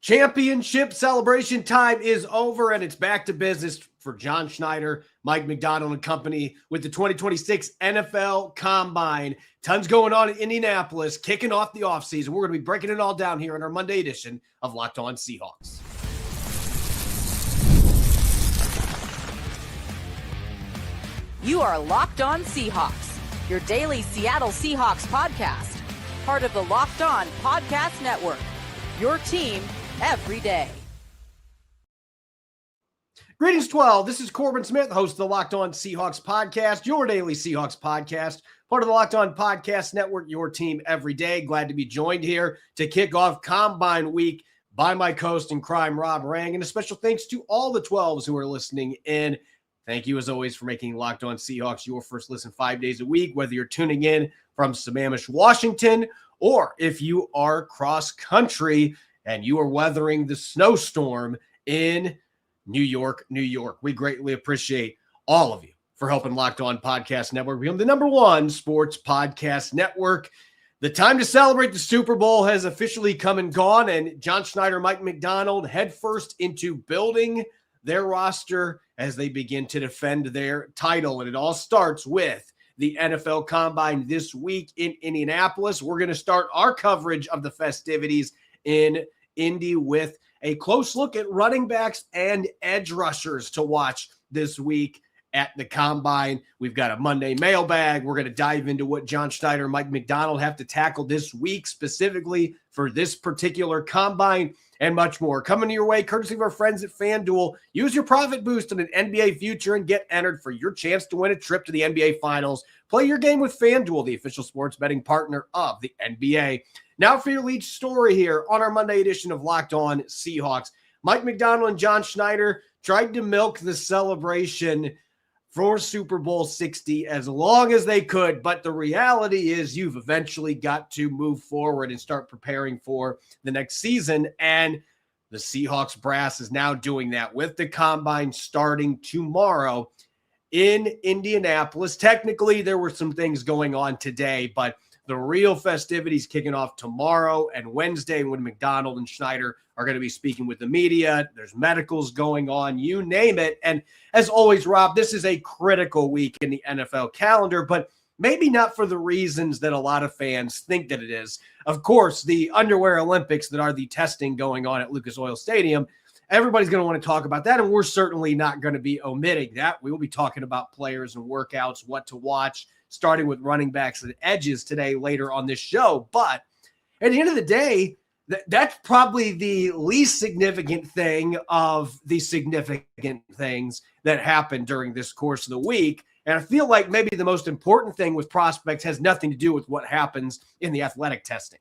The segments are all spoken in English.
Championship celebration time is over, and it's back to business for John Schneider, Mike Macdonald, and company with the 2026 NFL Combine. Tons going on in Indianapolis, kicking off the offseason. We're going to be breaking it all down here in our Monday edition of Locked On Seahawks. You are Locked On Seahawks, your daily Seattle Seahawks podcast, part of the Locked On Podcast Network, your team every day. Greetings, 12. This is Corbin Smith, host of the Locked On Seahawks podcast, your daily Seahawks podcast, part of the Locked On Podcast Network, your team every day. Glad to be joined here to kick off Combine Week by my co-host in crime, Rob Rang, and a special thanks to all the 12s who are listening in. Thank you, as always, for making Locked On Seahawks your first listen 5 days a week, whether you're tuning in from Sammamish, Washington, or if you are cross-country and you are weathering the snowstorm in New York, New York. We greatly appreciate all of you for helping Locked On Podcast Network become the #1 sports podcast network. The time to celebrate the Super Bowl has officially come and gone, and John Schneider, Mike Macdonald head first into building their roster as they begin to defend their title. And it all starts with the NFL Combine this week in Indianapolis. We're going to start our coverage of the festivities in Indy with a close look at running backs and edge rushers to watch this week at the Combine. We've got a Monday mailbag. We're going to dive into what John Schneider and Mike Macdonald have to tackle this week specifically for this particular Combine, and much more. Coming your way, courtesy of our friends at FanDuel. Use your profit boost on an NBA future and get entered for your chance to win a trip to the NBA Finals. Play your game with FanDuel, the official sports betting partner of the NBA. Now for your lead story here on our Monday edition of Locked On Seahawks. Mike Macdonald and John Schneider tried to milk the celebration for Super Bowl 60 as long as they could, but the reality is you've eventually got to move forward and start preparing for the next season, and the Seahawks brass is now doing that with the Combine starting tomorrow in Indianapolis. Technically, there were some things going on today, but the real festivities kicking off tomorrow and Wednesday when Macdonald and Schneider are going to be speaking with the media. There's medicals going on, you name it. And as always, Rob, this is a critical week in the NFL calendar, but maybe not for the reasons that a lot of fans think that it is. Of course, the underwear Olympics that are the testing going on at Lucas Oil Stadium, everybody's going to want to talk about that, and we're certainly not going to be omitting that. We will be talking about players and workouts, what to watch, starting with running backs and edges today later on this show. But at the end of the day, that's probably the least significant thing of the significant things that happened during this course of the week. And I feel like maybe the most important thing with prospects has nothing to do with what happens in the athletic testing.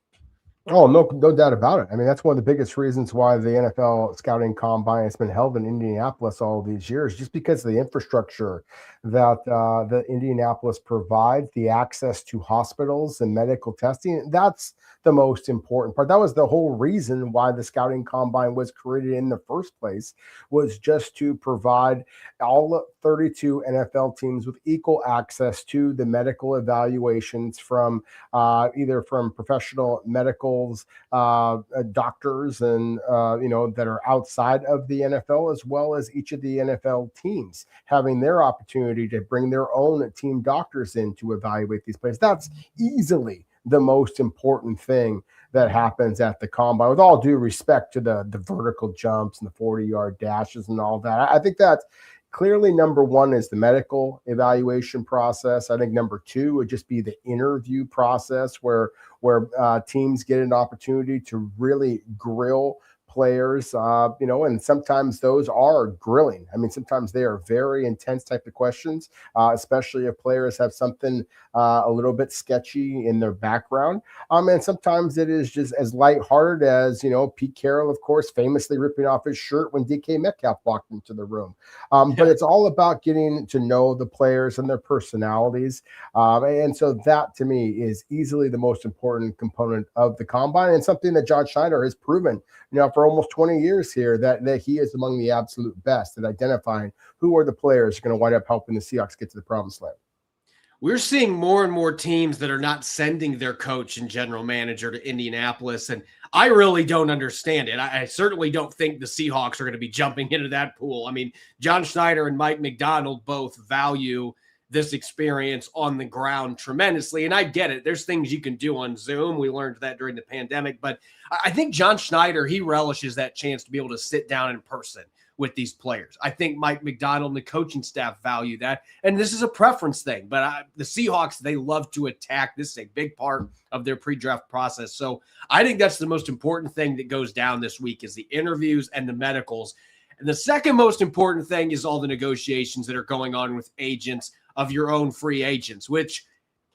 Oh, no doubt about it. I mean, that's one of the biggest reasons why the NFL Scouting Combine has been held in Indianapolis all these years, just because of the infrastructure that the Indianapolis provides, the access to hospitals and medical testing. That's the most important part. That was the whole reason why the Scouting Combine was created in the first place, was just to provide all 32 NFL teams with equal access to the medical evaluations from either from professional medicals, doctors, and that are outside of the NFL, as well as each of the NFL teams having their opportunity to bring their own team doctors in to evaluate these players. That's easily the most important thing that happens at the Combine, with all due respect to the vertical jumps and the 40-yard dashes and all that. I think that's clearly #1 is the medical evaluation process. I think #2 would just be the interview process where teams get an opportunity to really grill players, and sometimes those are grilling. I mean, sometimes they are very intense type of questions, especially if players have something a little bit sketchy in their background. And sometimes it is just as lighthearted as, Pete Carroll, of course, famously ripping off his shirt when DK Metcalf walked into the room. But it's all about getting to know the players and their personalities. And so that, to me, is easily the most important component of the Combine, and something that John Schneider has proven, for almost 20 years here, that he is among the absolute best at identifying who are the players going to wind up helping the Seahawks get to the promised land. We're seeing more and more teams that are not sending their coach and general manager to Indianapolis. And I really don't understand it. I certainly don't think the Seahawks are going to be jumping into that pool. I mean, John Schneider and Mike Macdonald both value this experience on the ground tremendously. And I get it. There's things you can do on Zoom. We learned that during the pandemic. But I think John Schneider, he relishes that chance to be able to sit down in person with these players. I think Mike Macdonald and the coaching staff value that. And this is a preference thing. But the Seahawks, they love to attack. This is a big part of their pre-draft process. So I think that's the most important thing that goes down this week is the interviews and the medicals. And the second most important thing is all the negotiations that are going on with agents of your own free agents, which,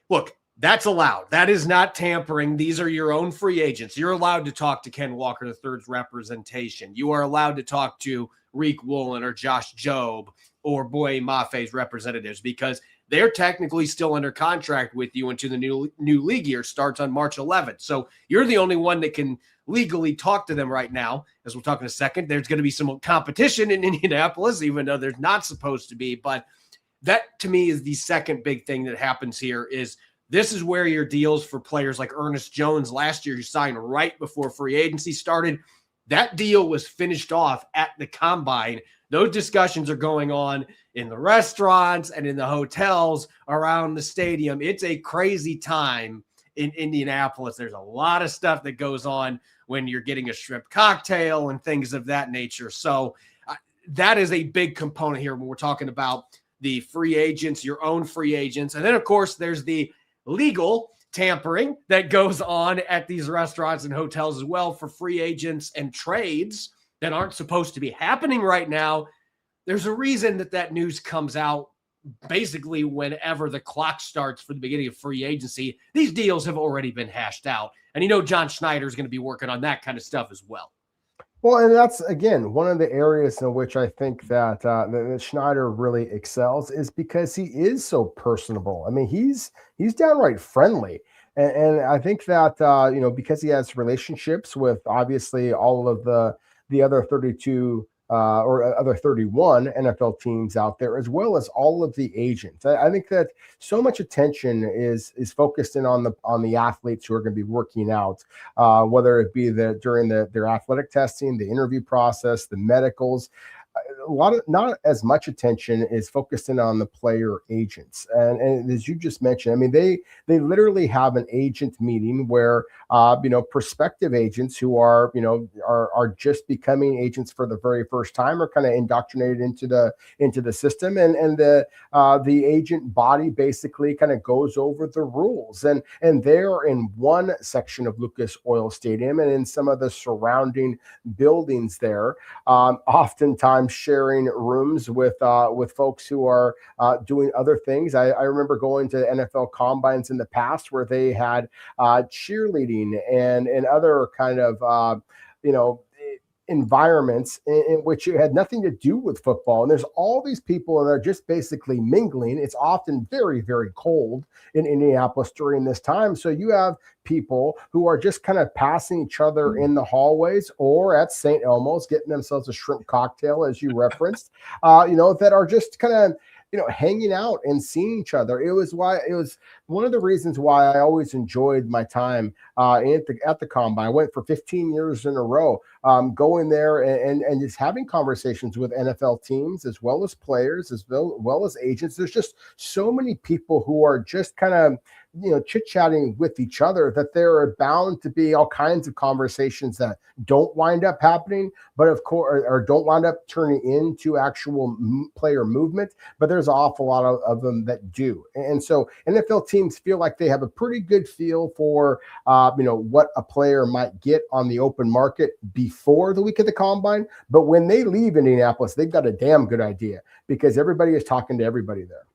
look, that's allowed. That is not tampering. These are your own free agents. You're allowed to talk to Ken Walker III's representation. You are allowed to talk to Reek Woolen or Josh Jobe or Boye Mafe's representatives because they're technically still under contract with you until the new league year starts on March 11th. So you're the only one that can legally talk to them right now. As we'll talk in a second, there's going to be some competition in Indianapolis, even though there's not supposed to be. But that, to me, is the second big thing that happens here is this is where your deals for players like Ernest Jones last year, who signed right before free agency started. That deal was finished off at the combine. Those discussions are going on in the restaurants and in the hotels around the stadium. It's a crazy time in Indianapolis. There's a lot of stuff that goes on when you're getting a shrimp cocktail and things of that nature. So that is a big component here when we're talking about the free agents, your own free agents. And then, of course, there's the legal tampering that goes on at these restaurants and hotels as well for free agents and trades that aren't supposed to be happening right now. There's a reason that news comes out basically whenever the clock starts for the beginning of free agency. These deals have already been hashed out. And John Schneider is going to be working on that kind of stuff as well. Well, and that's, again, one of the areas in which I think that Schneider really excels is because he is so personable. I mean, he's downright friendly. And I think that, because he has relationships with obviously all of the other 32 or other 31 NFL teams out there, as well as all of the agents. I think that so much attention is focused in on the athletes who are going to be working out, whether it be during their athletic testing, the interview process, the medicals. Not as much attention is focused in on the player agents. And as you just mentioned, I mean, they literally have an agent meeting where, prospective agents who are just becoming agents for the very first time are kind of indoctrinated into the system. And the agent body basically kind of goes over the rules. And they're in one section of Lucas Oil Stadium and in some of the surrounding buildings there, oftentimes sharing rooms with folks who are doing other things. I remember going to NFL combines in the past where they had cheerleading and other kind of environments in which it had nothing to do with football. And there's all these people and they're just basically mingling. It's often very, very cold in Indianapolis during this time. So you have people who are just kind of passing each other in the hallways or at St. Elmo's, getting themselves a shrimp cocktail, as you referenced, that are just kind of, hanging out and seeing each other. It was one of the reasons why I always enjoyed my time at the combine. I went for 15 years in a row, going there and just having conversations with NFL teams as well as players, as well as agents. There's just so many people who are just kind of, chit-chatting with each other that there are bound to be all kinds of conversations that don't wind up happening, but of course, or don't wind up turning into actual player movement. But there's an awful lot of them that do. And so NFL teams feel like they have a pretty good feel for, what a player might get on the open market before the week of the combine. But when they leave Indianapolis, they've got a damn good idea because everybody is talking to everybody there.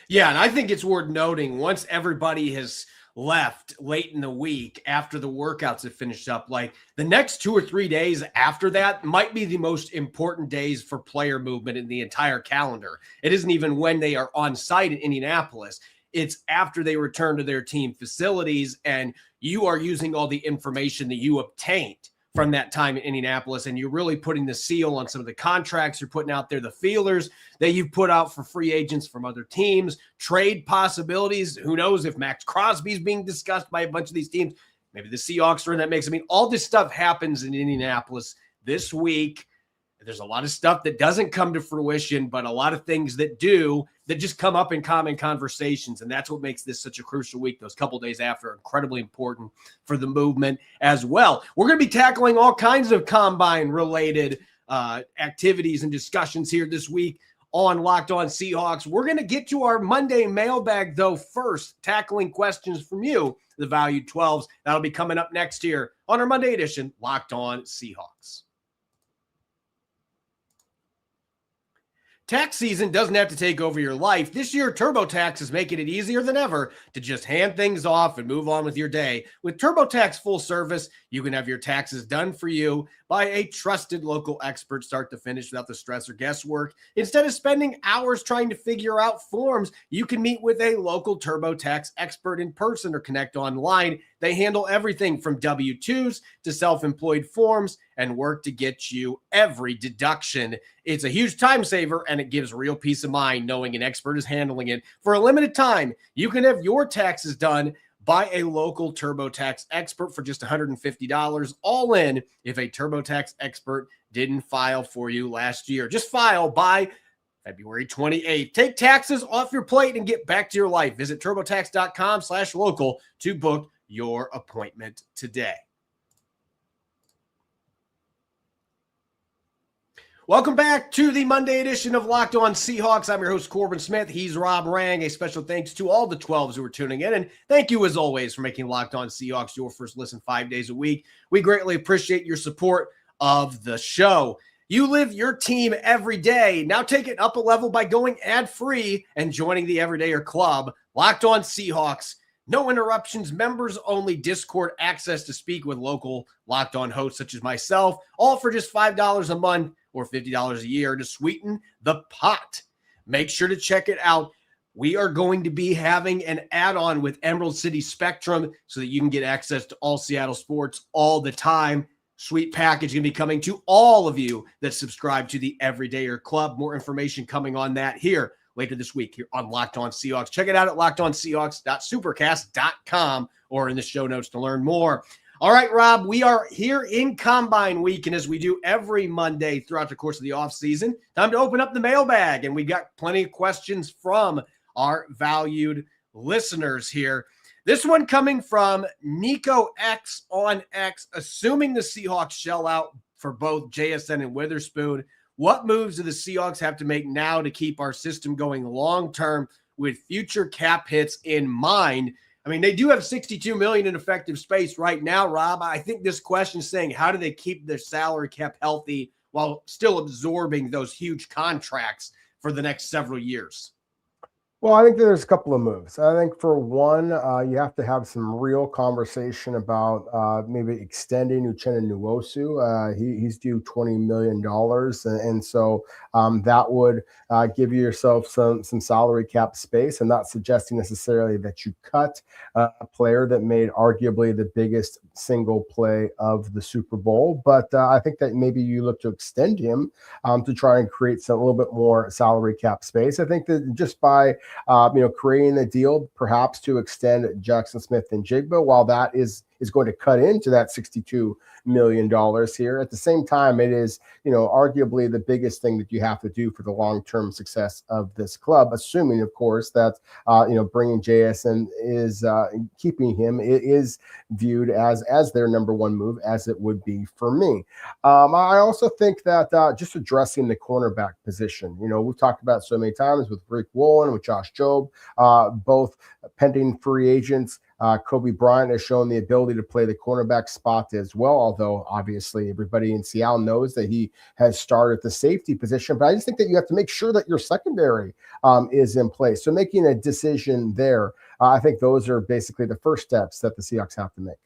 Yeah, and I think it's worth noting once everybody has left late in the week after the workouts have finished up, like the next 2 or 3 days after that might be the most important days for player movement in the entire calendar. It isn't even when they are on site in Indianapolis. It's after they return to their team facilities and you are using all the information that you obtained from that time in Indianapolis, and you're really putting the seal on some of the contracts you're putting out there, the feelers that you've put out for free agents from other teams, trade possibilities. Who knows if Max Crosby's being discussed by a bunch of these teams. Maybe the Seahawks are in that mix. I mean, all this stuff happens in Indianapolis this week. There's a lot of stuff that doesn't come to fruition, but a lot of things that do that just come up in common conversations. And that's what makes this such a crucial week. Those couple days after are incredibly important for the movement as well. We're going to be tackling all kinds of combine-related activities and discussions here this week on Locked On Seahawks. We're going to get to our Monday mailbag, though, first, tackling questions from you, the valued 12s. That'll be coming up next here on our Monday edition, Locked On Seahawks. Tax season doesn't have to take over your life. This year, TurboTax is making it easier than ever to just hand things off and move on with your day. With TurboTax full service, you can have your taxes done for you by a trusted local expert start to finish without the stress or guesswork. Instead of spending hours trying to figure out forms, you can meet with a local TurboTax expert in person or connect online. They handle everything from W-2s to self-employed forms and work to get you every deduction. It's a huge time saver, and it gives real peace of mind knowing an expert is handling it. For a limited time, you can have your taxes done by a local TurboTax expert for just $150 all in if a TurboTax expert didn't file for you last year. Just file by February 28th. Take taxes off your plate and get back to your life. Visit TurboTax.com/local to book your appointment today. Welcome back to the Monday edition of Locked On Seahawks. I'm your host, Corbin Smith. He's Rob Rang. A special thanks to all the 12s who are tuning in. And thank you, as always, for making Locked On Seahawks your first listen 5 days a week. We greatly appreciate your support of the show. You live your team every day. Now take it up a level by going ad-free and joining the Everydayer Club. Locked On Seahawks. No interruptions, members only Discord access to speak with local Locked On hosts such as myself, all for just $5 a month or $50 a year to sweeten the pot. Make sure to check it out. We are going to be having an add-on with Emerald City Spectrum so that you can get access to all Seattle sports all the time. Sweet package going to be coming to all of you that subscribe to the Everydayer Club. More information coming on that here later this week here on Locked On Seahawks. Check it out at lockedonseahawks.supercast.com or in the show notes to learn more. All right, Rob, we are here in Combine Week, and as we do every Monday throughout the course of the offseason, time to open up the mailbag, and we've got plenty of questions from our valued listeners here. This one coming from Nico X on X, assuming the Seahawks shell out for both JSN and Witherspoon. What moves do the Seahawks have to make now to keep our system going long-term with future cap hits in mind? I mean, they do have $62 million in effective space right now, Rob. I think this question is saying, how do they keep their salary cap healthy while still absorbing those huge contracts for the next several years? Well, I think there's a couple of moves. I think for one, you have to have some real conversation about maybe extending Uchenna Nwosu. He's due $20 million. And so that would give yourself some salary cap space. I'm not suggesting necessarily that you cut a player that made arguably the biggest single play of the Super Bowl. But I think that maybe you look to extend him to try and create a little bit more salary cap space. I think that just by creating a deal perhaps to extend Jackson Smith and Jigba, while that is going to cut into that $62 million here. At the same time, it is, arguably the biggest thing that you have to do for the long-term success of this club, assuming, of course, that, bringing JSN is keeping him is viewed as their number one move, as it would be for me. I also think that just addressing the cornerback position, we've talked about so many times with Rick Woolen, with Josh Jobe, both pending free agents. Kobe Bryant has shown the ability to play the cornerback spot as well, although obviously everybody in Seattle knows that he has started the safety position. But I just think that you have to make sure that your secondary is in place. So making a decision there, I think those are basically the first steps that the Seahawks have to make.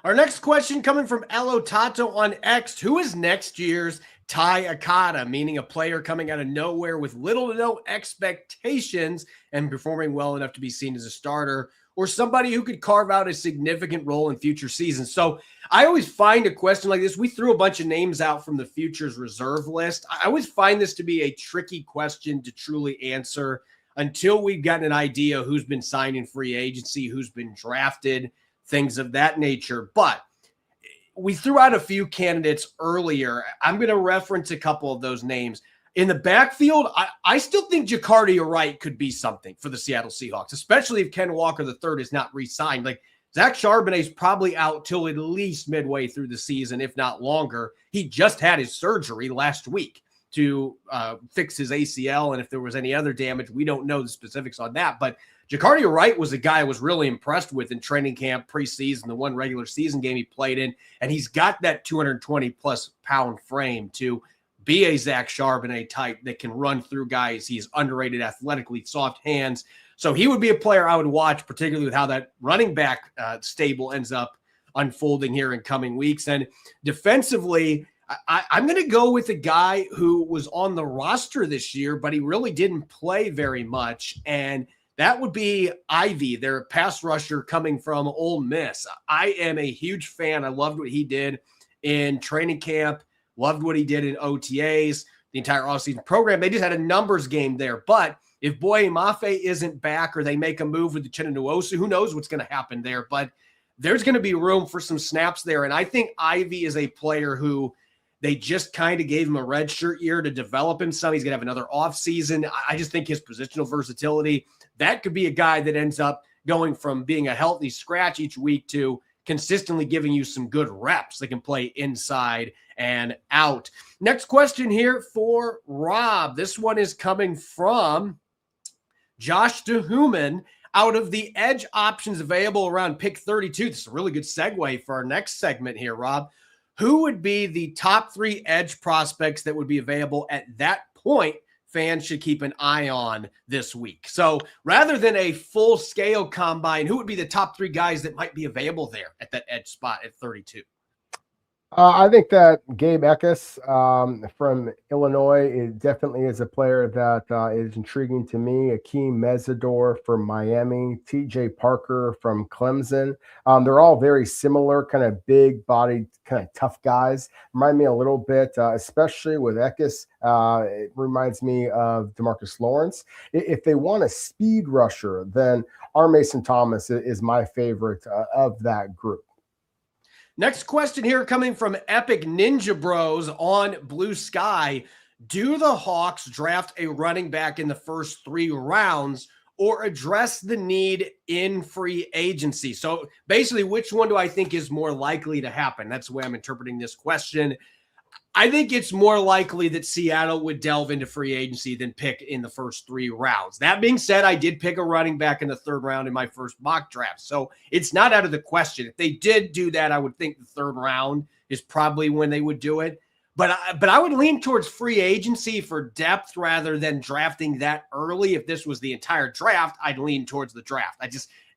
Our next question coming from Elo Tato on X. Who is next year's Tai Akata, meaning a player coming out of nowhere with little to no expectations and performing well enough to be seen as a starter, or somebody who could carve out a significant role in future seasons? So I always find a question like this. We threw a bunch of names out from the futures reserve list. I always find this to be a tricky question to truly answer until we've gotten an idea who's been signed in free agency, who's been drafted things of that nature. But we threw out a few candidates earlier. I'm going to reference a couple of those names. In the backfield, I still think Jacardia Wright could be something for the Seattle Seahawks, especially if Ken Walker III is not re-signed. Like, Zach Charbonnet is probably out till at least midway through the season, if not longer. He just had his surgery last week to fix his ACL, and if there was any other damage, we don't know the specifics on that. But Jacardia Wright was a guy I was really impressed with in training camp, preseason, the one regular season game he played in, and he's got that 220-plus pound frame to be a Zach Charbonnet type that can run through guys. He's underrated athletically, soft hands. So he would be a player I would watch, particularly with how that running back stable ends up unfolding here in coming weeks. And defensively, I'm going to go with a guy who was on the roster this year, but he really didn't play very much. And that would be Ivy, their pass rusher coming from Ole Miss. I am a huge fan. I loved what he did in training camp. Loved what he did in OTAs, the entire offseason program. They just had a numbers game there. But if Boye Mafe isn't back or they make a move with the Uchenna Nwosu, who knows what's going to happen there. But there's going to be room for some snaps there. And I think Ivy is a player who they just kind of gave him a redshirt year to develop him some. He's going to have another offseason. I just think his positional versatility, that could be a guy that ends up going from being a healthy scratch each week to consistently giving you some good reps that can play inside and out. Next question here for Rob. This one is coming from Josh DeHuman. Out of the edge options available around pick 32, this is a really good segue for our next segment here, Rob. Who would be the top 3 edge prospects that would be available at that point fans should keep an eye on this week? So rather than a full-scale combine, who would be the top 3 guys that might be available there at that edge spot at 32? I think that Gabe Eckes from Illinois definitely is a player that is intriguing to me. Akeem Mesidor from Miami, TJ Parker from Clemson. They're all very similar, kind of big-bodied, kind of tough guys. Remind me a little bit, especially with Eckes. It reminds me of DeMarcus Lawrence. If they want a speed rusher, then R. Mason Thomas is my favorite of that group. Next question here coming from Epic Ninja Bros on Blue Sky. Do the Hawks draft a running back in the first 3 rounds or address the need in free agency? So basically, which one do I think is more likely to happen? That's the way I'm interpreting this question. I think it's more likely that Seattle would delve into free agency than pick in the first 3 rounds. That being said, I did pick a running back in the 3rd round in my first mock draft, so it's not out of the question. If they did do that, I would think the 3rd round is probably when they would do it. But I would lean towards free agency for depth rather than drafting that early. If this was the entire draft, I'd lean towards the draft.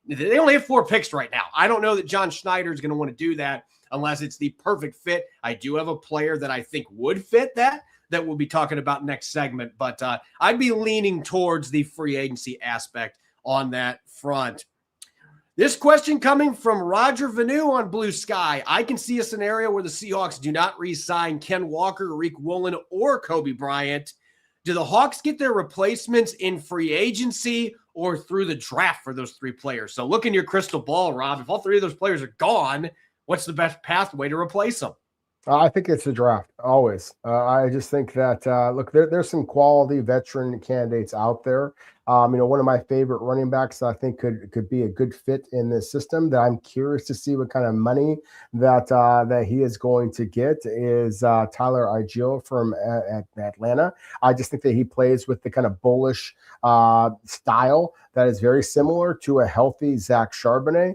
They only have 4 picks right now. I don't know that John Schneider is going to want to do that unless it's the perfect fit. I do have a player that I think would fit that we'll be talking about next segment, but I'd be leaning towards the free agency aspect on that front. This question coming from Roger Vanu on Blue Sky. I can see a scenario where the Seahawks do not re-sign Ken Walker, Rick Woolen, or Kobe Bryant. Do the Hawks get their replacements in free agency or through the draft for those 3 players? So look in your crystal ball, Rob. If all 3 of those players are gone, what's the best pathway to replace them? I think it's the draft, always. I just think that, look, there's some quality veteran candidates out there. One of my favorite running backs that I think could be a good fit in this system that I'm curious to see what kind of money that he is going to get is Tyler Igil from Atlanta. I just think that he plays with the kind of bullish style that is very similar to a healthy Zach Charbonnet.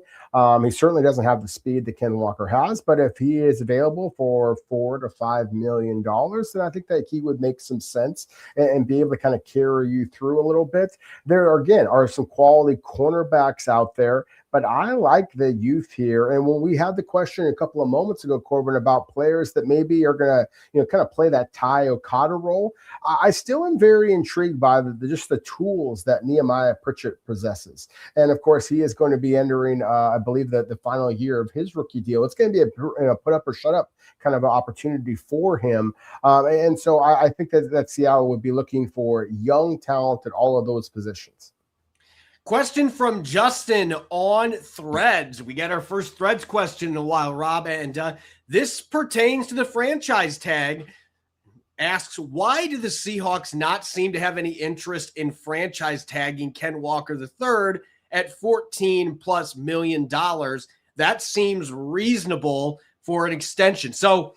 He certainly doesn't have the speed that Ken Walker has, but if he is available for $4 to $5 million, then I think that he would make some sense and be able to kind of carry you through a little bit. There, again, are some quality cornerbacks out there, but I like the youth here. And when we had the question a couple of moments ago, Corbin, about players that maybe are going to, kind of play that Ty Okada role, I still am very intrigued by just the tools that Nehemiah Pritchett possesses. And of course, he is going to be entering, I believe, the final year of his rookie deal. It's going to be a put up or shut up kind of an opportunity for him. And so I think that Seattle would be looking for young talent at all of those positions. Question from Justin on Threads. We got our first Threads question in a while, Rob, and this pertains to the franchise tag. Asks, why do the Seahawks not seem to have any interest in franchise tagging Ken Walker III at $14+ million? That seems reasonable for an extension. So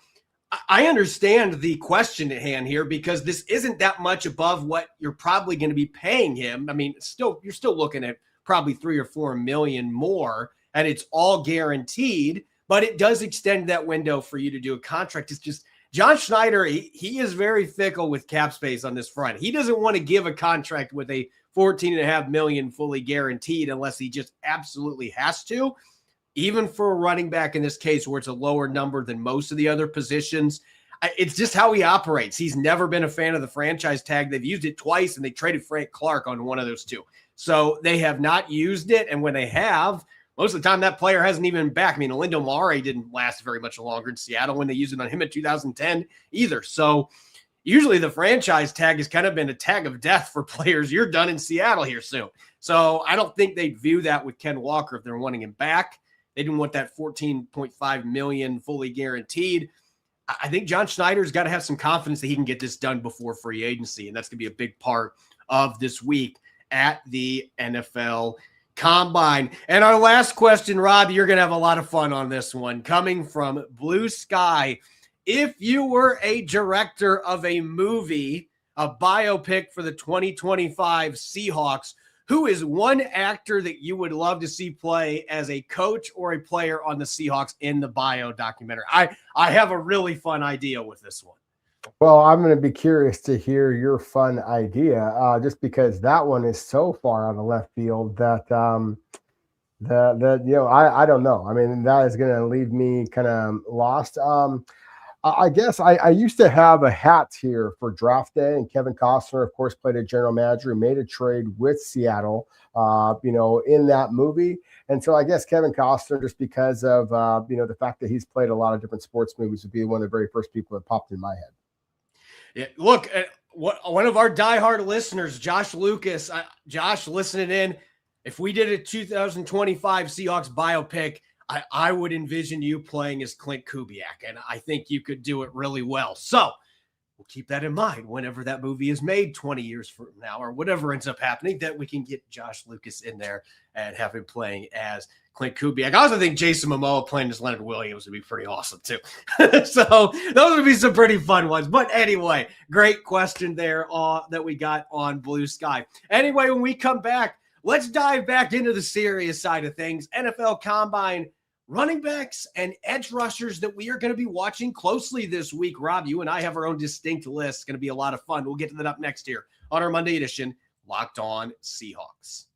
I understand the question at hand here because this isn't that much above what you're probably going to be paying him. I mean, you're still looking at probably $3 or $4 million more, and it's all guaranteed, but it does extend that window for you to do a contract. It's just John Schneider, he is very fickle with cap space on this front. He doesn't want to give a contract with a $14.5 million fully guaranteed unless he just absolutely has to. Even for a running back in this case where it's a lower number than most of the other positions, it's just how he operates. He's never been a fan of the franchise tag. They've used it twice, and they traded Frank Clark on one of those two. So they have not used it, and when they have, most of the time that player hasn't even been back. I mean, Alindo Mare didn't last very much longer in Seattle when they used it on him in 2010 either. So usually the franchise tag has kind of been a tag of death for players. You're done in Seattle here soon. So I don't think they'd view that with Ken Walker if they're wanting him back. They didn't want that $14.5 million fully guaranteed. I think John Schneider's got to have some confidence that he can get this done before free agency, and that's going to be a big part of this week at the NFL Combine. And our last question, Rob, you're going to have a lot of fun on this one, coming from Blue Sky. If you were a director of a movie, a biopic for the 2025 Seahawks, who is one actor that you would love to see play as a coach or a player on the Seahawks in the bio documentary? I have a really fun idea with this one. Well, I'm going to be curious to hear your fun idea, just because that one is so far out of left field that I don't know. I mean, that is going to leave me kind of lost. I guess I used to have a hat here for draft day, and Kevin Costner, of course, played a general manager who made a trade with Seattle, in that movie. And so I guess Kevin Costner, just because of, the fact that he's played a lot of different sports movies, would be one of the very first people that popped in my head. Yeah, look, one of our diehard listeners, Josh Lucas, Josh, listening in, if we did a 2025 Seahawks biopic, I would envision you playing as Clint Kubiak, and I think you could do it really well. So we'll keep that in mind whenever that movie is made 20 years from now or whatever ends up happening, that we can get Josh Lucas in there and have him playing as Clint Kubiak. I also think Jason Momoa playing as Leonard Williams would be pretty awesome too. So those would be some pretty fun ones. But anyway, great question there that we got on Blue Sky. Anyway, when we come back, let's dive back into the serious side of things. NFL Combine running backs and edge rushers that we are going to be watching closely this week. Rob, you and I have our own distinct list. It's going to be a lot of fun. We'll get to that up next here on our Monday edition, Locked On Seahawks.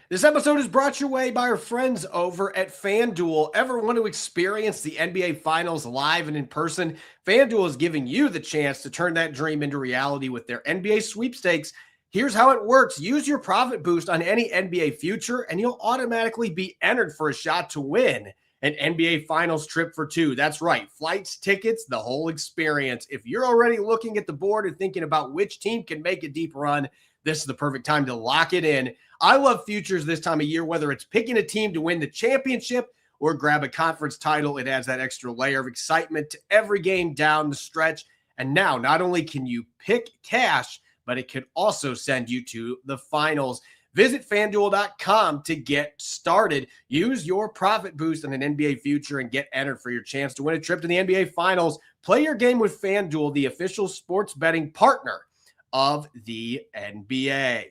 This episode is brought your way by our friends over at FanDuel. Ever want to experience the NBA Finals live and in person? FanDuel is giving you the chance to turn that dream into reality with their NBA sweepstakes. Here's how it works. Use your profit boost on any NBA future, and you'll automatically be entered for a shot to win an NBA Finals trip for two. That's right. Flights, tickets, the whole experience. If you're already looking at the board and thinking about which team can make a deep run, this is the perfect time to lock it in. I love futures this time of year, whether it's picking a team to win the championship or grab a conference title. It adds that extra layer of excitement to every game down the stretch. And now, not only can you pick cash, but it could also send you to the finals. Visit FanDuel.com to get started. Use your profit boost on an NBA future and get entered for your chance to win a trip to the NBA Finals. Play your game with FanDuel, the official sports betting partner of the NBA.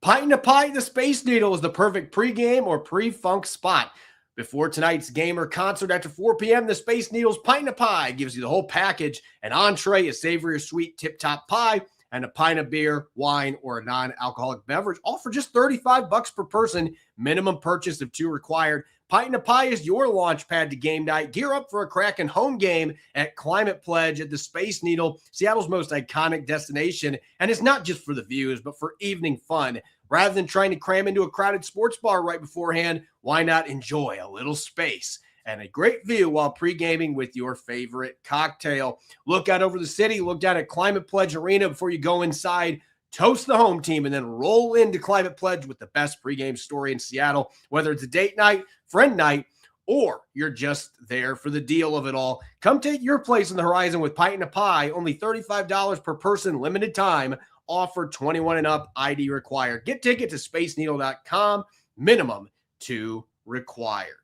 Pint to Pie, the Space Needle is the perfect pregame or pre-funk spot. Before tonight's game or concert after 4 p.m., the Space Needle's Pint to Pie gives you the whole package: an entree, a savory or sweet tip-top pie, and a pint of beer, wine, or a non-alcoholic beverage, all for just $35 per person. Minimum purchase of 2 required. Pint to Pie is your launch pad to game night. Gear up for a cracking home game at Climate Pledge at the Space Needle, Seattle's most iconic destination. And it's not just for the views, but for evening fun. Rather than trying to cram into a crowded sports bar right beforehand, why not enjoy a little space and a great view while pre-gaming with your favorite cocktail. Look out over the city, look down at Climate Pledge Arena before you go inside, toast the home team, and then roll into Climate Pledge with the best pregame story in Seattle, whether it's a date night, friend night, or you're just there for the deal of it all. Come take your place in the horizon with Pint and a Pie, only $35 per person, limited time, offer 21 and up, ID required. Get tickets to spaceneedle.com, minimum to require.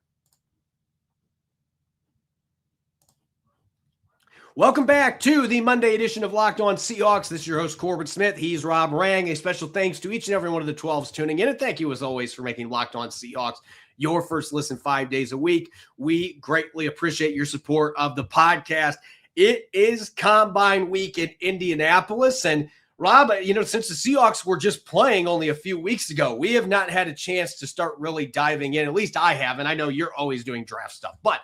Welcome back to the Monday edition of Locked On Seahawks. This is your host, Corbin Smith. He's Rob Rang. A special thanks to each and every one of the 12s tuning in. And thank you, as always, for making Locked On Seahawks your first listen 5 days a week. We greatly appreciate your support of the podcast. It is Combine Week in Indianapolis. And Rob, since the Seahawks were just playing only a few weeks ago, we have not had a chance to start really diving in. At least I haven't. I know you're always doing draft stuff. But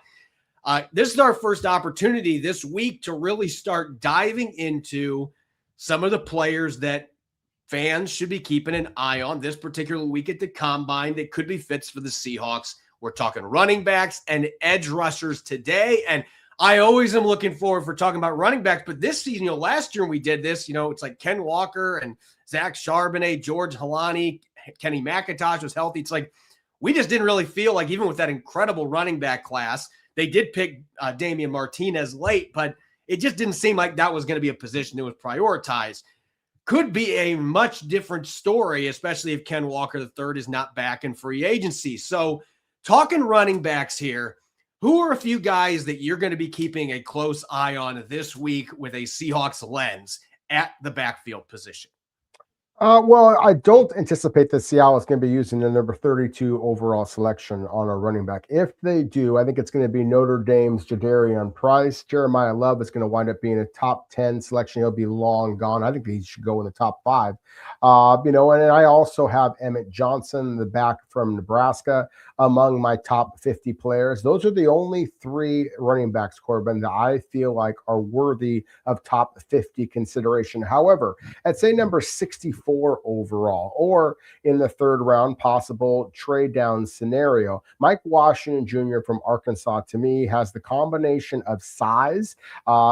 this is our first opportunity this week to really start diving into some of the players that fans should be keeping an eye on this particular week at the Combine that could be fits for the Seahawks. We're talking running backs and edge rushers today. And I always am looking forward for talking about running backs. But this season, last year when we did this, it's like Ken Walker and Zach Charbonnet, George Halani, Kenny McIntosh was healthy. It's like we just didn't really feel like, even with that incredible running back class, they did pick Damian Martinez late, but it just didn't seem like that was going to be a position that was prioritized. Could be a much different story, especially if Ken Walker III is not back in free agency. So talking running backs here, who are a few guys that you're going to be keeping a close eye on this week with a Seahawks lens at the backfield position? Well, I don't anticipate that Seattle is going to be using the number 32 overall selection on a running back. If they do, I think it's going to be Notre Dame's Jadarian Price. Jeremiah Love is going to wind up being a top 10 selection. He'll be long gone. I think he should go in the top 5. And I also have Emmett Johnson, the back from Nebraska, among my top 50 players. Those are the only 3 running backs, Corbin, that I feel like are worthy of top 50 consideration. However, at say number 64 overall, or in the 3rd round, possible trade down scenario, Mike Washington Jr. from Arkansas, to me, has the combination of size,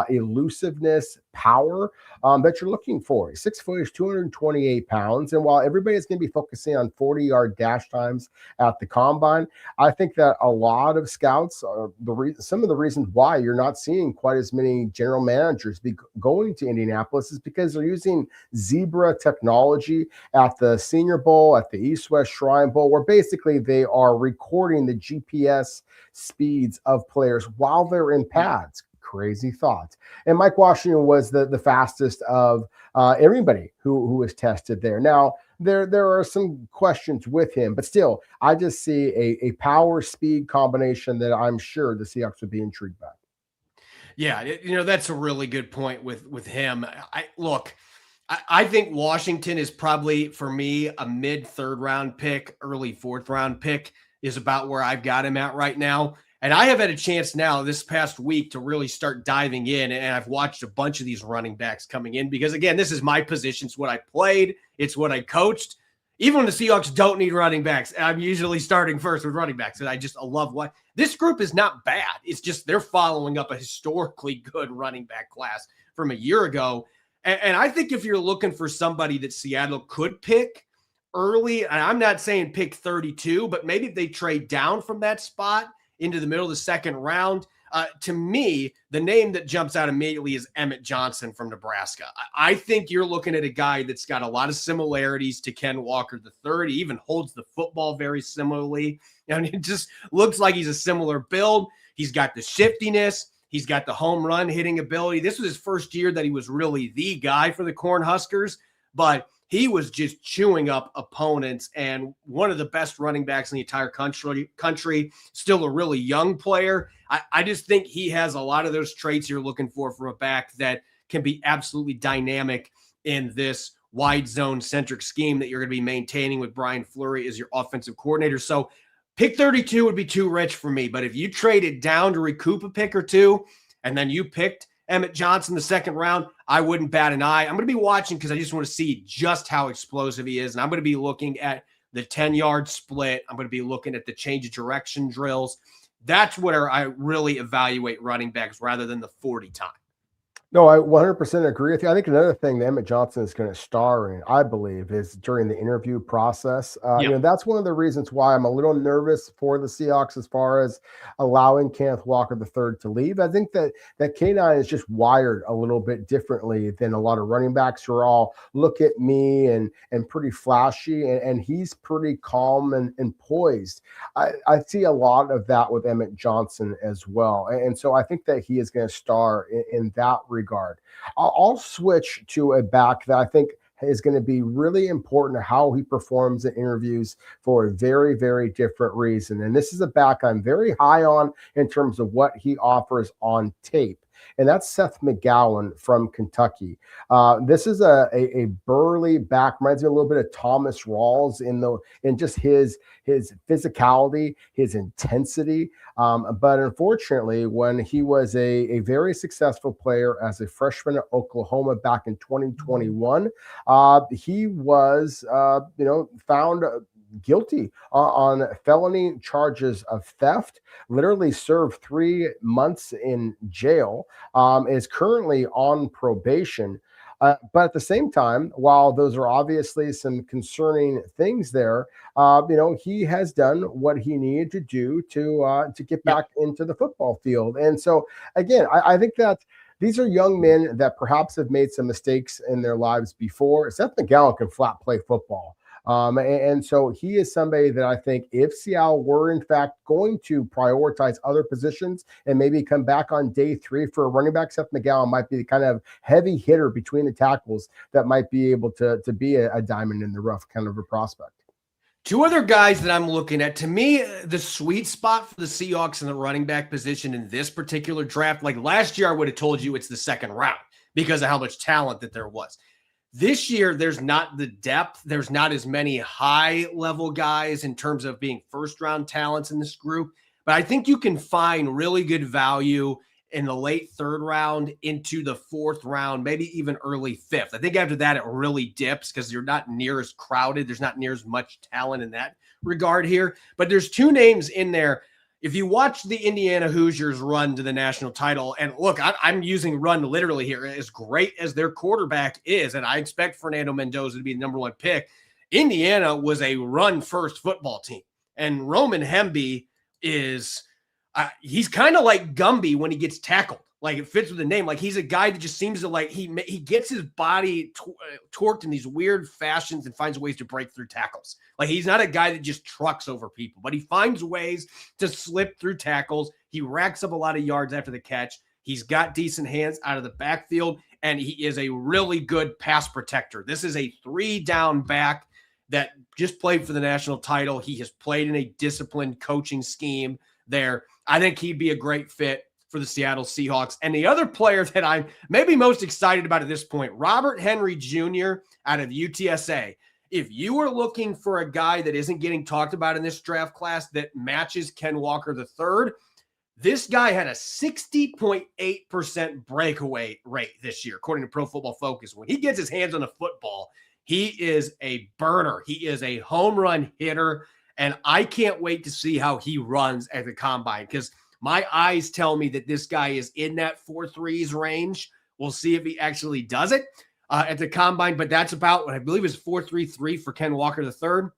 elusiveness, power that you're looking for. He's 6 foot, 228 pounds. And while everybody's going to be focusing on 40-yard dash times at the Combine, I think that a lot of scouts are some of the reasons why you're not seeing quite as many general managers be going to Indianapolis is because they're using Zebra technology at the Senior Bowl, at the East-West Shrine Bowl, where basically they are recording the GPS speeds of players while they're in pads. Crazy thought. And Mike Washington was the fastest of everybody who was tested there. Now, there are some questions with him, but still, I just see a power speed combination that I'm sure the Seahawks would be intrigued by. Yeah, that's a really good point with him. I think Washington is probably, for me, a mid-3rd round pick, early 4th round pick is about where I've got him at right now. And I have had a chance now this past week to really start diving in, and I've watched a bunch of these running backs coming in because, again, this is my position. It's what I played. It's what I coached. Even when the Seahawks don't need running backs, I'm usually starting first with running backs, and I love what this group is not bad. It's just they're following up a historically good running back class from a year ago. And I think if you're looking for somebody that Seattle could pick early, and I'm not saying pick 32, but maybe if they trade down from that spot into the middle of the 2nd round, to me, the name that jumps out immediately is Emmett Johnson from Nebraska. I think you're looking at a guy that's got a lot of similarities to Ken Walker III. He even holds the football very similarly. And it just looks like he's a similar build. He's got the shiftiness. He's got the home run hitting ability. This was his first year that he was really the guy for the Cornhuskers, but he was just chewing up opponents and one of the best running backs in the entire country, still a really young player. I just think he has a lot of those traits you're looking for from a back that can be absolutely dynamic in this wide zone centric scheme that you're going to be maintaining with Brian Fleury as your offensive coordinator. So pick 32 would be too rich for me, but if you traded down to recoup a pick or two and then you picked Emmett Johnson the 2nd round, I wouldn't bat an eye. I'm going to be watching because I just want to see just how explosive he is. And I'm going to be looking at the 10-yard split. I'm going to be looking at the change of direction drills. That's where I really evaluate running backs rather than the 40 time. No, I 100% agree with you. I think another thing that Emmett Johnson is going to star in, I believe, is during the interview process. That's one of the reasons why I'm a little nervous for the Seahawks as far as allowing Kenneth Walker III to leave. I think that K9 is just wired a little bit differently than a lot of running backs who are all look at me and pretty flashy, and he's pretty calm and poised. I see a lot of that with Emmett Johnson as well. And so I think that he is going to star in that regard. I'll switch to a back that I think is going to be really important to how he performs in interviews for a very, very different reason. And this is a back I'm very high on in terms of what he offers on tape. And that's Seth McGowan from Kentucky. This is a burly back, reminds me a little bit of Thomas Rawls in just his physicality, his intensity. But unfortunately, when he was a very successful player as a freshman at Oklahoma back in 2021, he was found guilty on felony charges of theft, literally served 3 months in jail, is currently on probation. But at the same time, while those are obviously some concerning things there, he has done what he needed to do to get back into the football field. And so, again, I think that these are young men that perhaps have made some mistakes in their lives before. Seth McGowan can flat play football. And so he is somebody that I think if Seattle were in fact going to prioritize other positions and maybe come back on day 3 for a running back, Seth McGowan might be the kind of heavy hitter between the tackles that might be able to be a diamond in the rough kind of a prospect. 2 other guys that I'm looking at, to me, the sweet spot for the Seahawks in the running back position in this particular draft, like last year, I would have told you it's the second round because of how much talent that there was. This year, there's not the depth. There's not as many high-level guys in terms of being first-round talents in this group. But I think you can find really good value in the late 3rd round into the 4th round, maybe even early 5th. I think after that, it really dips because you're not near as crowded. There's not near as much talent in that regard here. But there's 2 names in there. If you watch the Indiana Hoosiers run to the national title, and look, I'm using run literally here, as great as their quarterback is, and I expect Fernando Mendoza to be the number 1 pick, Indiana was a run-first football team. And Roman Hemby is he's kind of like Gumby when he gets tackled. Like, it fits with the name. Like, he's a guy that just seems to, like, he gets his body torqued in these weird fashions and finds ways to break through tackles. Like, he's not a guy that just trucks over people, but he finds ways to slip through tackles. He racks up a lot of yards after the catch. He's got decent hands out of the backfield, and he is a really good pass protector. This is a 3-down back that just played for the national title. He has played in a disciplined coaching scheme there. I think he'd be a great fit for the Seattle Seahawks. And the other player that I'm maybe most excited about at this point, Robert Henry Jr. out of UTSA. If you are looking for a guy that isn't getting talked about in this draft class that matches Ken Walker III, this guy had a 60.8% breakaway rate this year, according to Pro Football Focus. When he gets his hands on the football, he is a burner. He is a home run hitter, and I can't wait to see how he runs at the combine because my eyes tell me that this guy is in that 4.3s range. We'll see if he actually does it at the combine, but that's about what I believe is 4.33 for Ken Walker III.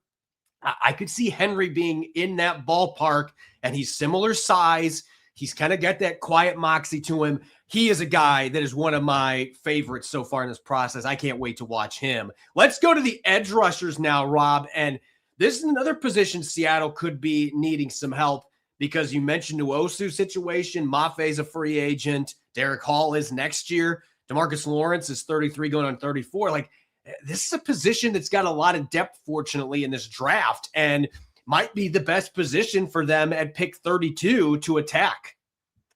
I could see Henry being in that ballpark, and he's similar size. He's kind of got that quiet moxie to him. He is a guy that is one of my favorites so far in this process. I can't wait to watch him. Let's go to the edge rushers now, Rob, and this is another position Seattle could be needing some help. Because you mentioned Nwosu's situation, Maffe's a free agent, Derek Hall is next year, DeMarcus Lawrence is 33 going on 34. Like, this is a position that's got a lot of depth, fortunately, in this draft, and might be the best position for them at pick 32 to attack.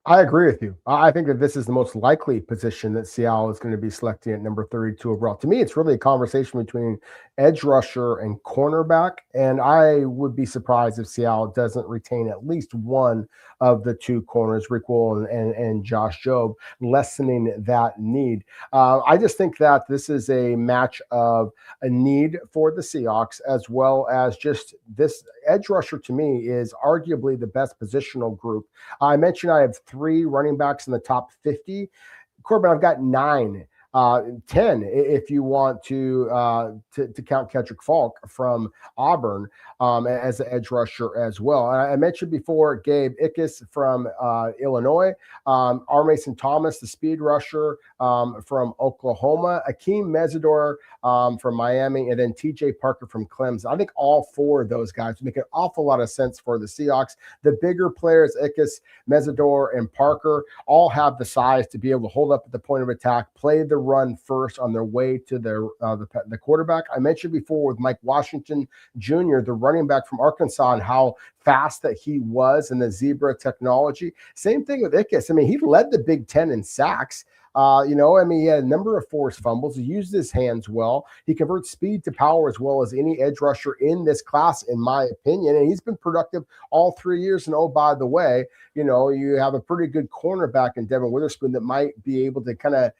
I agree with you. I think that this is the most likely position that Seattle is going to be selecting at number 32 overall. To me, it's really a conversation between edge rusher and cornerback, and I would be surprised if Seattle doesn't retain at least one of the two corners, Rick Will and Josh Jobe, lessening that need. I just think that this is a match of a need for the Seahawks, as well as just this edge rusher to me is arguably the best positional group. I mentioned I have 3 running backs in the top 50. Corbin, I've got 9, 10 if you want to count Kedrick Falk from Auburn as an edge rusher as well. And I mentioned before Gabe Ickes from Illinois, R. Mason Thomas, the speed rusher from Oklahoma, Akeem Mesidor from Miami, and then TJ Parker from Clemson. I think all 4 of those guys make an awful lot of sense for the Seahawks. The bigger players, Ickes, Mesidor, and Parker, all have the size to be able to hold up at the point of attack, play the run first on their way to the quarterback. I mentioned before with Mike Washington Jr., the running back from Arkansas, and how fast that he was in the zebra technology. Same thing with Ickes. I mean, he led the Big Ten in sacks. He had a number of forced fumbles. He used his hands well. He converts speed to power as well as any edge rusher in this class, in my opinion. And he's been productive all 3 years. And oh, by the way, you have a pretty good cornerback in Devin Witherspoon that might be able to kind of,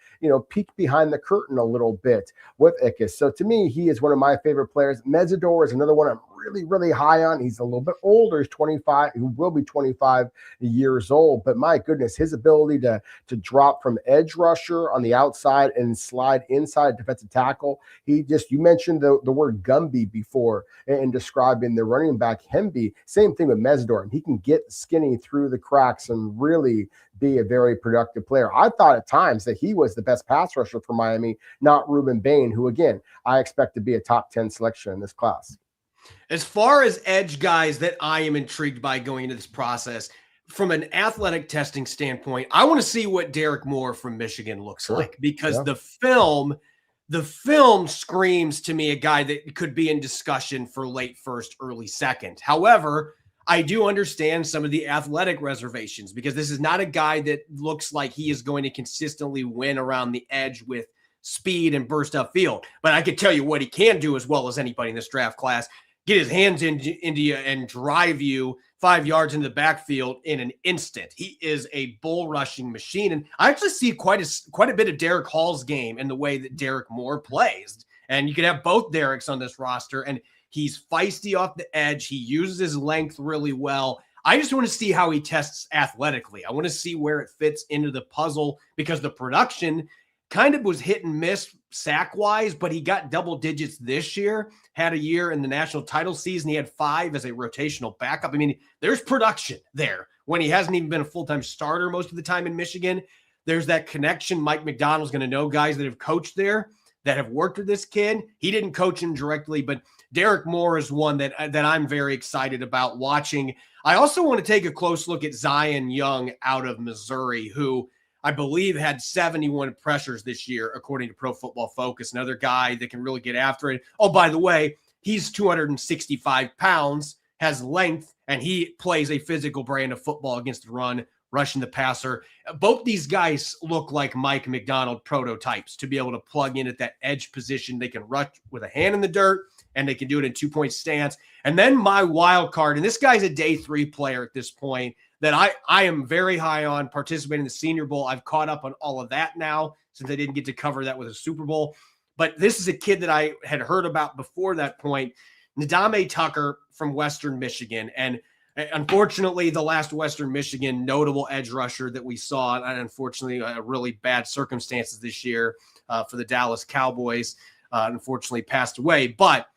peek behind the curtain a little bit with Ickes. So to me, he is one of my favorite players. Mesidor is another one I'm really, really high on. He's a little bit older. He's 25. He will be 25 years old. But my goodness, his ability to drop from edge rusher on the outside and slide inside defensive tackle. You mentioned the word Gumby before in describing the running back Hemby. Same thing with Mesidor. He can get skinny through the cracks and really be a very productive player. I thought at times that he was the best pass rusher for Miami, not Ruben Bain, who, again, I expect to be a top 10 selection in this class. As far as edge guys that I am intrigued by going into this process, from an athletic testing standpoint, I want to see what Derek Moore from Michigan looks like, because the film screams to me a guy that could be in discussion for late first, early second. However, I do understand some of the athletic reservations, because this is not a guy that looks like he is going to consistently win around the edge with speed and burst upfield. But I could tell you what he can do as well as anybody in this draft class: get his hands into you and drive you 5 yards into the backfield in an instant. He is a bull rushing machine. And I actually see quite a bit of Derek Hall's game in the way that Derek Moore plays. And you could have both Dereks on this roster, and he's feisty off the edge. He uses his length really well. I just want to see how he tests athletically. I want to see where it fits into the puzzle, because the production kind of was hit and miss sack-wise, but he got double digits this year, had a year in the national title season. He had 5 as a rotational backup. I mean, there's production there when he hasn't even been a full-time starter most of the time in Michigan. There's that connection. Mike Macdonald's going to know guys that have coached there, that have worked with this kid. He didn't coach him directly, but Derek Moore is one that I'm very excited about watching. I also want to take a close look at Zion Young out of Missouri, who I believe had 71 pressures this year, according to Pro Football Focus. Another guy that can really get after it. Oh, by the way, he's 265 pounds, has length, and he plays a physical brand of football against the run, rushing the passer. Both these guys look like Mike Macdonald prototypes to be able to plug in at that edge position. They can rush with a hand in the dirt, and they can do it in 2-point stance. And then my wild card, and this guy's a day 3 player at this point, that I am very high on, participating in the Senior Bowl. I've caught up on all of that now, since I didn't get to cover that with a Super Bowl. But this is a kid that I had heard about before that point, Ndame Tucker from Western Michigan. And unfortunately, the last Western Michigan notable edge rusher that we saw, and unfortunately, really bad circumstances this year for the Dallas Cowboys, unfortunately passed away. But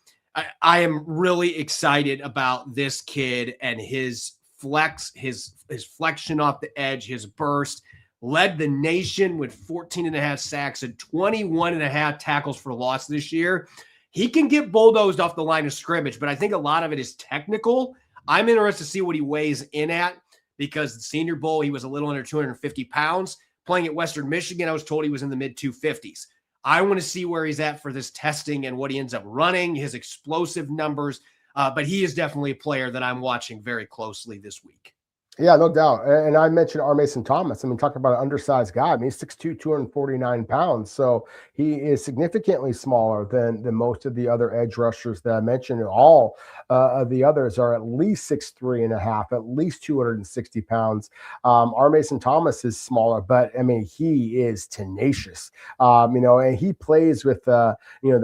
I am really excited about this kid and his flex, his flexion off the edge, his burst. Led the nation with 14.5 sacks and 21.5 tackles for loss this year. He can get bulldozed off the line of scrimmage, but I think a lot of it is technical. I'm interested to see what he weighs in at, because the Senior Bowl, he was a little under 250 pounds. Playing at Western Michigan, I was told he was in the mid-250s. I want to see where he's at for this testing and what he ends up running, his explosive numbers. But he is definitely a player that I'm watching very closely this week. Yeah, no doubt. And I mentioned R. Mason Thomas. I mean, talking about an undersized guy. I mean, he's 6'2", 249 pounds. So he is significantly smaller than most of the other edge rushers that I mentioned. All of the others are at least 6'3" and a half, at least 260 pounds. R. Mason Thomas is smaller, but I mean, he is tenacious. And he plays with, the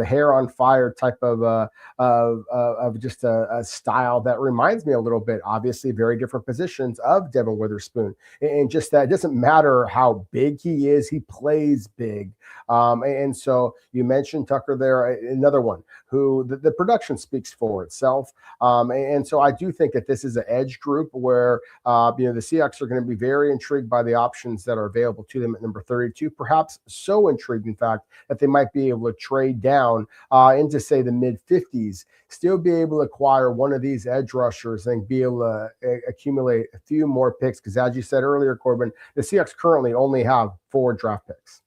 hair on fire type of just a style that reminds me a little bit, obviously, very different positions of Devin Witherspoon. And just that, it doesn't matter how big he is, he plays big. And so you mentioned Tucker there, another one who the production speaks for itself. And so I do think that this is an edge group where, the Seahawks are going to be very intrigued by the options that are available to them at number 32, perhaps so intrigued, in fact, that they might be able to trade down into, say, the mid-50s, still be able to acquire one of these edge rushers and be able to accumulate a few more picks. Because as you said earlier, Corbin, the Seahawks currently only have 4 draft picks.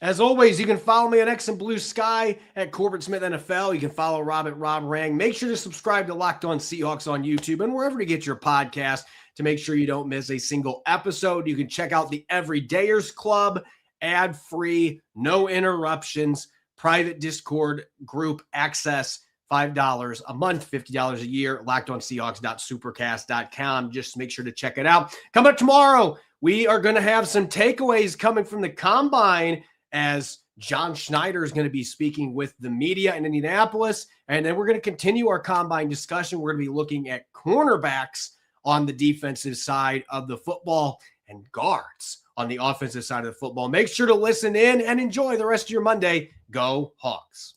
As always, you can follow me on X and Blue Sky at Corbin Smith NFL. You can follow Rob at Rob Rang. Make sure to subscribe to Locked On Seahawks on YouTube and wherever you get your podcast to make sure you don't miss a single episode. You can check out the Everydayers Club, ad-free, no interruptions, private Discord group access, $5 a month, $50 a year, lockedonseahawks.supercast.com. Just make sure to check it out. Coming up tomorrow, we are going to have some takeaways coming from the Combine as John Schneider is going to be speaking with the media in Indianapolis. And then we're going to continue our Combine discussion. We're going to be looking at cornerbacks on the defensive side of the football and guards on the offensive side of the football. Make sure to listen in and enjoy the rest of your Monday. Go Hawks.